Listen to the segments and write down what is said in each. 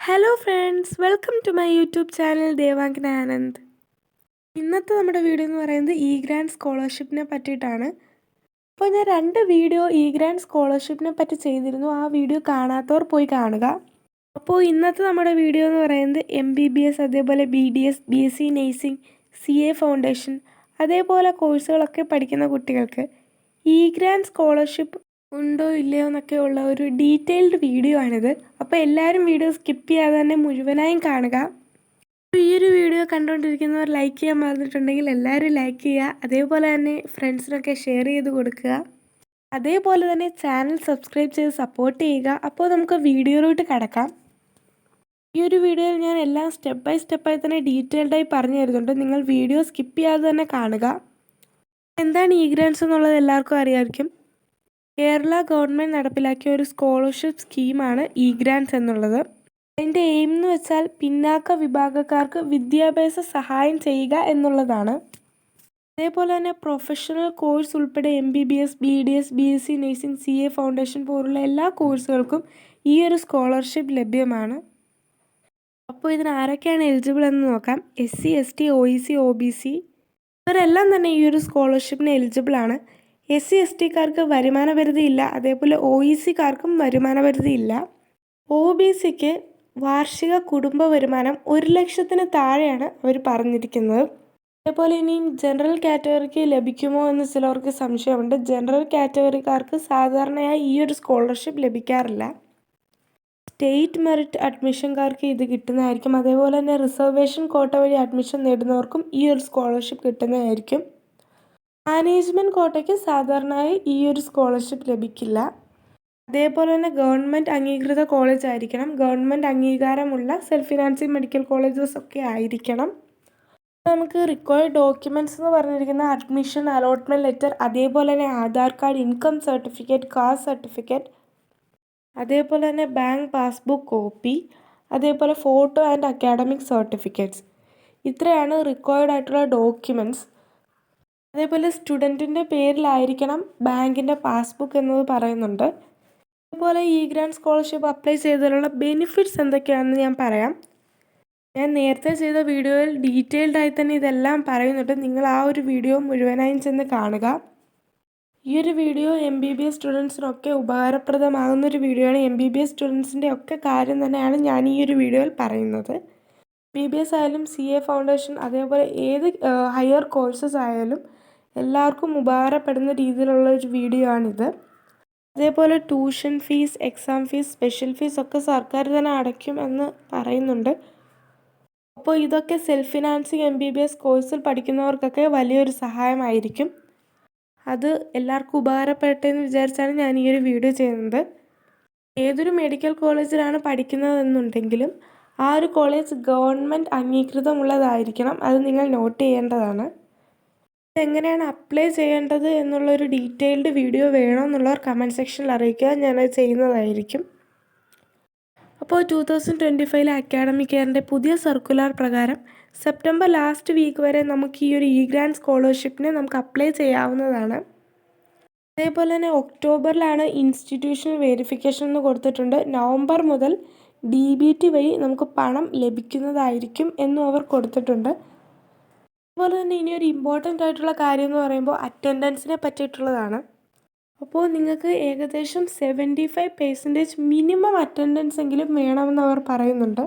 Hello friends, welcome to my YouTube channel Devangana Anand. ഇന്നത്തെ നമ്മുടെ video എന്ന് പറയുന്നത് ഗ്രാൻഡ് സ്കോളർഷിപ്പിനെ പറ്റിയിട്ടാണ്. അപ്പോൾ ഞാൻ 2 വീഡിയോ ഗ്രാൻഡ് സ്കോളർഷിപ്പിനെ പറ്റി ചെയ്തിരുന്നു. ആ വീഡിയോ കാണാത്തവർ പോയി കാണുക. അപ്പോൾ ഇന്നത്തെ നമ്മുടെ വീഡിയോ എന്ന് പറയുന്നത് MBBS, അതേപോലെ BDS, BSc nursing, CA foundation, അതേപോലെ കോഴ്സുകളൊക്കെ പഠിക്കുന്ന കുട്ടികൾക്ക് ഗ്രാൻഡ് സ്കോളർഷിപ്പ് ഉണ്ടോ ഇല്ലയോ എന്നൊക്കെ ഉള്ള ഒരു ഡീറ്റെയിൽഡ് വീഡിയോ ആണിത്. അപ്പോൾ എല്ലാവരും വീഡിയോ സ്കിപ്പ് ചെയ്യാതെ തന്നെ മുഴുവനായും കാണുക. ഈ ഒരു വീഡിയോ കണ്ടുകൊണ്ടിരിക്കുന്നവർ ലൈക്ക് ചെയ്യാൻ മറന്നിട്ടുണ്ടെങ്കിൽ എല്ലാവരും ലൈക്ക് ചെയ്യുക. അതേപോലെ തന്നെ ഫ്രണ്ട്സിനൊക്കെ ഷെയർ ചെയ്ത് കൊടുക്കുക. അതേപോലെ തന്നെ ചാനൽ സബ്സ്ക്രൈബ് ചെയ്ത് സപ്പോർട്ട് ചെയ്യുക. അപ്പോൾ നമുക്ക് വീഡിയോയിലോട്ട് കടക്കാം. ഈ ഒരു വീഡിയോയിൽ ഞാൻ എല്ലാം സ്റ്റെപ്പ് ബൈ സ്റ്റെപ്പായി തന്നെ ഡീറ്റെയിൽഡായി പറഞ്ഞു തരുന്നുണ്ട്. നിങ്ങൾ വീഡിയോ സ്കിപ്പ് ചെയ്യാതെ തന്നെ കാണുക. എന്താണ് ഗ്രാൻഡ്സ് എന്നുള്ളത് എല്ലാവർക്കും അറിയാമായിരിക്കും. കേരള ഗവൺമെൻറ് നടപ്പിലാക്കിയ ഒരു സ്കോളർഷിപ്പ് സ്കീമാണ് ഗ്രാൻഡ്സ് എന്നുള്ളത്. അതിൻ്റെ എയിം എന്ന് വെച്ചാൽ പിന്നാക്ക വിഭാഗക്കാർക്ക് വിദ്യാഭ്യാസ സഹായം ചെയ്യുക എന്നുള്ളതാണ്. അതേപോലെ തന്നെ പ്രൊഫഷണൽ കോഴ്സ് ഉൾപ്പെടെ MBBS, BDS, BSc nursing, CA foundation പോലുള്ള എല്ലാ കോഴ്സുകൾക്കും ഈ ഒരു സ്കോളർഷിപ്പ് ലഭ്യമാണ്. അപ്പോൾ ഇതിന് ആരൊക്കെയാണ് എലിജിബിൾ എന്ന് നോക്കാം. SC, ST, OEC, OBC ഇവരെല്ലാം തന്നെ ഈ ഒരു സ്കോളർഷിപ്പിന് എലിജിബിളാണ്. SC STക്കാർക്ക് വരുമാന പരിധി ഇല്ല. അതേപോലെ OECക്കാർക്കും വരുമാന പരിധി ഇല്ല. OBCക്ക് വാർഷിക കുടുംബ വരുമാനം 1 ലക്ഷത്തിന് താഴെയാണ് അവർ പറഞ്ഞിരിക്കുന്നത്. അതേപോലെ ഇനിയും ജനറൽ കാറ്റഗറിക്ക് ലഭിക്കുമോ എന്ന് ചിലവർക്ക് സംശയമുണ്ട്. ജനറൽ കാറ്റഗറിക്കാർക്ക് സാധാരണയായി ഈ ഒരു സ്കോളർഷിപ്പ് ലഭിക്കാറില്ല. സ്റ്റേറ്റ് മെറിറ്റ് അഡ്മിഷൻകാർക്ക് ഇത് കിട്ടുന്നതായിരിക്കും. അതേപോലെ തന്നെ റിസർവേഷൻ കോട്ട വഴി അഡ്മിഷൻ നേടുന്നവർക്കും ഈ ഒരു സ്കോളർഷിപ്പ് കിട്ടുന്നതായിരിക്കും. മാനേജ്മെൻറ്റ് കോട്ടയ്ക്ക് സാധാരണയായി ഈ ഒരു സ്കോളർഷിപ്പ് ലഭിക്കില്ല. അതേപോലെ തന്നെ ഗവൺമെൻറ് അംഗീകൃത കോളേജ് ആയിരിക്കണം. ഗവൺമെൻറ് അംഗീകാരമുള്ള സെൽഫ് ഫിനാൻസിങ് മെഡിക്കൽ കോളേജസ് ഒക്കെ ആയിരിക്കണം. നമുക്ക് റിക്വയർഡ് ഡോക്യുമെൻറ്റ്സ് എന്ന് പറഞ്ഞിരിക്കുന്ന അഡ്മിഷൻ അലോട്ട്മെൻറ്റ് ലെറ്റർ, അതേപോലെ തന്നെ Aadhaar card, income certificate, caste certificate, അതേപോലെ തന്നെ ബാങ്ക് പാസ്ബുക്ക് കോപ്പി, അതേപോലെ ഫോട്ടോ ആൻഡ് അക്കാഡമിക് സർട്ടിഫിക്കറ്റ്സ്. ഇത്രയാണ് റിക്വയർഡ് ആയിട്ടുള്ള ഡോക്യുമെൻറ്റ്സ്. അതേപോലെ സ്റ്റുഡൻറ്റിൻ്റെ പേരിലായിരിക്കണം ബാങ്കിൻ്റെ പാസ്ബുക്ക് എന്നത് പറയുന്നുണ്ട്. അതേപോലെ ഗ്രാൻഡ് സ്കോളർഷിപ്പ് അപ്ലൈ ചെയ്തതിലുള്ള ബെനിഫിറ്റ്സ് എന്തൊക്കെയാണെന്ന് ഞാൻ പറയാം. ഞാൻ നേരത്തെ ചെയ്ത വീഡിയോയിൽ ഡീറ്റെയിൽഡായി തന്നെ ഇതെല്ലാം പറയുന്നുണ്ട്. നിങ്ങൾ ആ ഒരു വീഡിയോ മുഴുവനായും ചെന്ന് കാണുക. ഈ ഒരു വീഡിയോ MBBS സ്റ്റുഡൻസിനൊക്കെ ഉപകാരപ്രദമാകുന്നൊരു വീഡിയോ ആണ്. MBBS സ്റ്റുഡൻസിൻ്റെ ഒക്കെ കാര്യം തന്നെയാണ് ഞാൻ ഈ ഒരു വീഡിയോയിൽ പറയുന്നത്. MBBS ആയാലും CA ഫൗണ്ടേഷൻ, അതേപോലെ ഏത് ഹയർ കോഴ്സസ് ആയാലും എല്ലാവർക്കും ഉപകാരപ്പെടുന്ന രീതിയിലുള്ള ഒരു വീഡിയോ ആണിത്. അതേപോലെ tuition fees, exam fees, special fees ഒക്കെ സർക്കാർ തന്നെ അടയ്ക്കും എന്ന് പറയുന്നുണ്ട്. അപ്പോൾ ഇതൊക്കെ സെൽഫ് ഫിനാൻസിങ് MBBS കോഴ്സിൽ പഠിക്കുന്നവർക്കൊക്കെ വലിയൊരു സഹായമായിരിക്കും. അത് എല്ലാവർക്കും ഉപകാരപ്പെട്ടെന്ന് വിചാരിച്ചാണ് ഞാൻ ഈ ഒരു വീഡിയോ ചെയ്യുന്നത്. ഏതൊരു മെഡിക്കൽ കോളേജിലാണ് പഠിക്കുന്നതെന്നുണ്ടെങ്കിലും ആ ഒരു കോളേജ് ഗവൺമെൻറ് അംഗീകൃതമുള്ളതായിരിക്കണം. അത് നിങ്ങൾ നോട്ട് ചെയ്യേണ്ടതാണ്. എങ്ങനെയാണ് അപ്ലൈ ചെയ്യേണ്ടത് എന്നുള്ളൊരു ഡീറ്റെയിൽഡ് വീഡിയോ വേണമെന്നുള്ളവർ കമൻറ്റ് സെക്ഷനിൽ അറിയിക്കുക. ഞാനത് ചെയ്യുന്നതായിരിക്കും. അപ്പോൾ 2025 അക്കാഡമിക് ഇയറിൻ്റെ പുതിയ സർക്കുലർ പ്രകാരം സെപ്റ്റംബർ ലാസ്റ്റ് വീക്ക് വരെ നമുക്ക് ഈ ഒരു ഗ്രാൻഡ് സ്കോളർഷിപ്പിന് നമുക്ക് അപ്ലൈ ചെയ്യാവുന്നതാണ്. അതേപോലെ തന്നെ ഒക്ടോബറിലാണ് ഇൻസ്റ്റിറ്റ്യൂഷണൽ വെരിഫിക്കേഷൻ എന്ന് കൊടുത്തിട്ടുണ്ട്. നവംബർ മുതൽ DBT വഴി നമുക്ക് പണം ലഭിക്കുന്നതായിരിക്കും എന്നും അവർ കൊടുത്തിട്ടുണ്ട്. അതുപോലെ തന്നെ ഇനിയൊരു ഇമ്പോർട്ടൻ്റ് ആയിട്ടുള്ള കാര്യം എന്ന് പറയുമ്പോൾ അറ്റൻഡൻസിനെ പറ്റിയിട്ടുള്ളതാണ്. അപ്പോൾ നിങ്ങൾക്ക് ഏകദേശം 75% മിനിമം അറ്റൻഡൻസ് എങ്കിലും വേണമെന്ന് അവർ പറയുന്നുണ്ട്.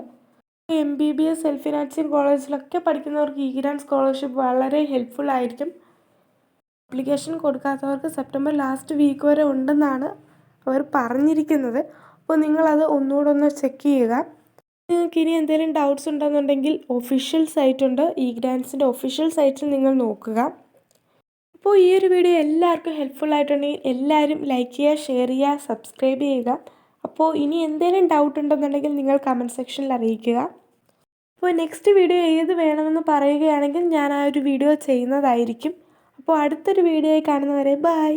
MBBS സെൽഫ് ഫിനാൻസിങ് കോളേജിലൊക്കെ പഠിക്കുന്നവർക്ക് ഗ്രാൻഡ് സ്കോളർഷിപ്പ് വളരെ ഹെൽപ്ഫുൾ ആയിരിക്കും. അപ്ലിക്കേഷൻ കൊടുക്കാത്തവർക്ക് സെപ്റ്റംബർ ലാസ്റ്റ് വീക്ക് വരെ ഉണ്ടെന്നാണ് അവർ പറഞ്ഞിരിക്കുന്നത്. അപ്പോൾ നിങ്ങളത് ഒന്നുകൂടെ ചെക്ക് ചെയ്യുക. നിങ്ങൾക്ക് ഇനി എന്തെങ്കിലും ഡൗട്ട്സ് ഉണ്ടെന്നുണ്ടെങ്കിൽ ഒഫീഷ്യൽ സൈറ്റ് ഉണ്ട്. ഗ്രാൻഡ്സിൻ്റെ ഒഫീഷ്യൽ സൈറ്റിൽ നിങ്ങൾ നോക്കുക. അപ്പോൾ ഈ ഒരു വീഡിയോ എല്ലാവർക്കും ഹെൽപ്ഫുൾ ആയിട്ടുണ്ടെങ്കിൽ എല്ലാവരും ലൈക്ക് ചെയ്യുക, ഷെയർ ചെയ്യുക, സബ്സ്ക്രൈബ് ചെയ്യുക. അപ്പോൾ ഇനി എന്തെങ്കിലും ഡൗട്ട് ഉണ്ടെന്നുണ്ടെങ്കിൽ നിങ്ങൾ കമൻറ്റ് സെക്ഷനിൽ അറിയിക്കുക. അപ്പോൾ നെക്സ്റ്റ് വീഡിയോ ഏത് വേണമെന്ന് പറയുകയാണെങ്കിൽ ഞാൻ ആ ഒരു വീഡിയോ ചെയ്യുന്നതായിരിക്കും. അപ്പോൾ അടുത്തൊരു വീഡിയോയിൽ കാണുന്നവരെ ബൈ.